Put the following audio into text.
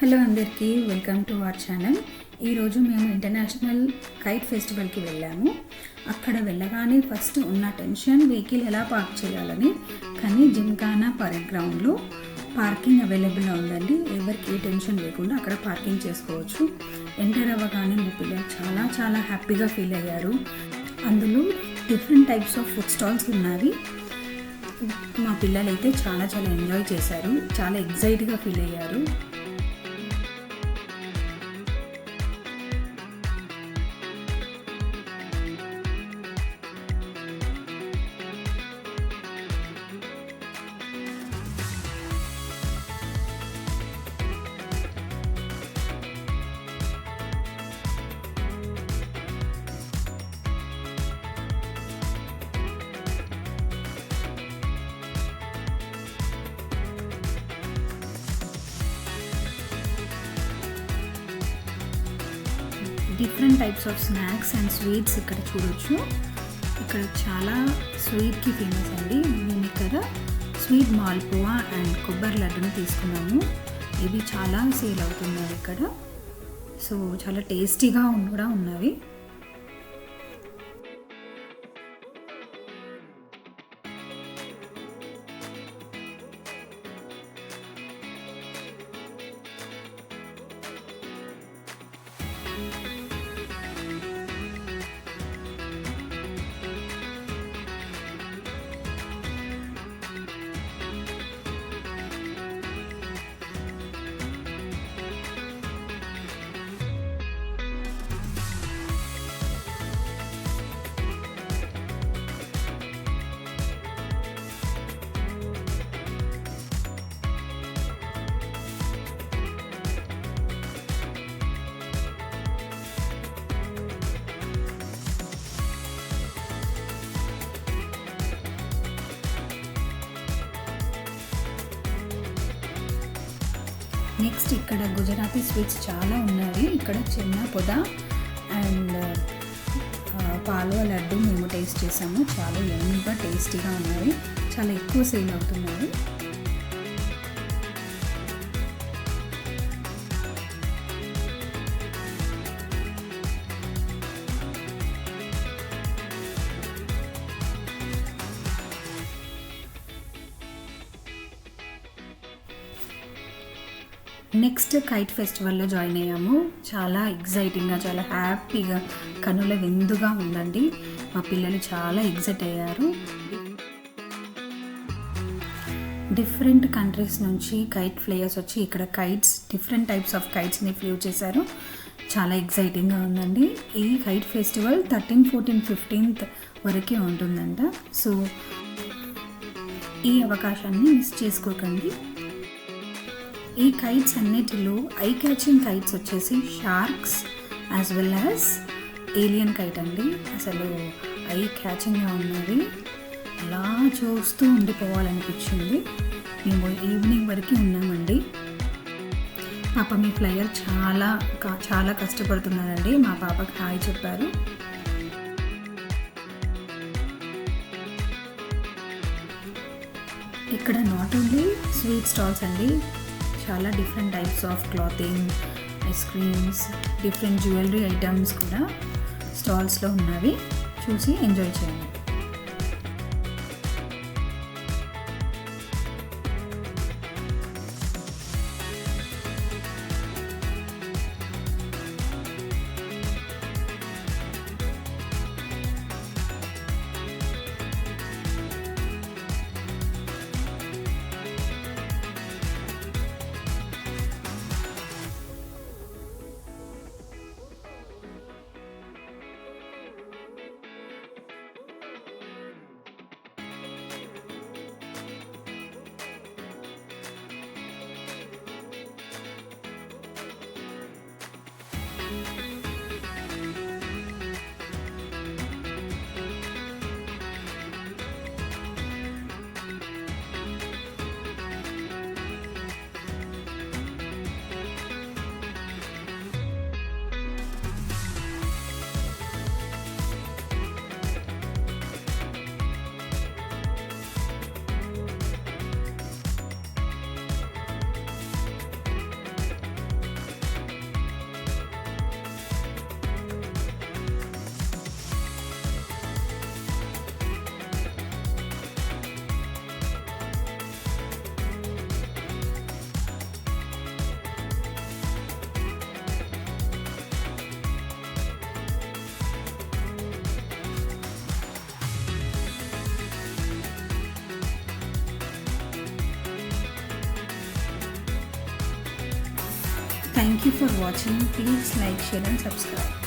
Hello అందరికీ, welcome to our channel. ఈరోజు మేము ఇంటర్నేషనల్ కైట్ ఫెస్టివల్కి వెళ్ళాము. అక్కడ వెళ్ళగానే ఫస్ట్ ఉన్న టెన్షన్ వెహికల్ ఎలా పార్క్ చేయాలని. కానీ జిమ్ఖానా పరేడ్ గ్రౌండ్లో పార్కింగ్ అవైలబుల్గా ఉందండి. ఎవరికి ఏ టెన్షన్ లేకుండా అక్కడ పార్కింగ్ చేసుకోవచ్చు. ఎంటర్ అవ్వగానే మా పిల్లలు చాలా చాలా హ్యాపీగా ఫీల్ అయ్యారు. అందులో different types of food stalls ఉన్నాయి. మా పిల్లలైతే చాలా చాలా ఎంజాయ్ చేశారు, చాలా ఎగ్జైట్గా ఫీల్ అయ్యారు. Different types of snacks and sweets ఇక్కడ చూడొచ్చు. ఇక్కడ చాలా స్వీట్కి ఫేమస్ అండి. మేము ఇక్కడ స్వీట్ మాల్పువా అండ్ కొబ్బరి లడ్డుని తీసుకున్నాము. ఇవి చాలా సేల్ అవుతున్నాయి ఇక్కడ. సో చాలా టేస్టీగా కూడా ఉన్నవి. నెక్స్ట్ ఇక్కడ గుజరాతీ స్వీట్స్ చాలా ఉన్నాయి. ఇక్కడ చిన్న పొద అండ్ పాలువ లడ్డు మేము టేస్ట్ చేసాము. చాలా యమ్మీగా టేస్టీగా ఉన్నాయి. చాలా ఎక్కువ సేల్ అవుతున్నాయి. నెక్స్ట్ కైట్ ఫెస్టివల్లో జాయిన్ అయ్యాము. చాలా ఎగ్జైటింగ్గా, చాలా హ్యాపీగా, కనుల విందుగా ఉందండి. మా పిల్లలు చాలా ఎగ్జైట్ అయ్యారు. డిఫరెంట్ కంట్రీస్ నుంచి కైట్ ఫ్లైయర్స్ వచ్చి ఇక్కడ కైట్స్, డిఫరెంట్ టైప్స్ ఆఫ్ కైట్స్ని ఫ్లూ చేశారు. చాలా ఎగ్జైటింగ్గా ఉందండి. ఈ కైట్ ఫెస్టివల్ 13, 14, 15 వరకే ఉంటుందంట. సో ఈ అవకాశాన్ని మిస్ చేసుకోకండి. ఈ కైట్స్ అన్నిటిలో ఐ క్యాచింగ్ కైట్స్ వచ్చేసి sharks as well as alien kite అండి. అసలు ఐ క్యాచింగ్గా ఉన్నది. అలా చూస్తూ ఉండిపోవాలనిపించింది. మేము ఈవినింగ్ వరకు ఉన్నామండి. పాప మీ ఫ్లైయర్ చాలా కష్టపడుతున్నారండి. మా పాపకి హాయ్ చెప్పారు. ఇక్కడ నాట్ ఓన్లీ స్వీట్ స్టాల్స్ అండి, చాలా different types of clothing, ice creams, different jewellery items కూడా స్టాల్స్లో ఉన్నవి. చూసి ఎంజాయ్ చేయండి. Thank you for watching. Please like, share and subscribe.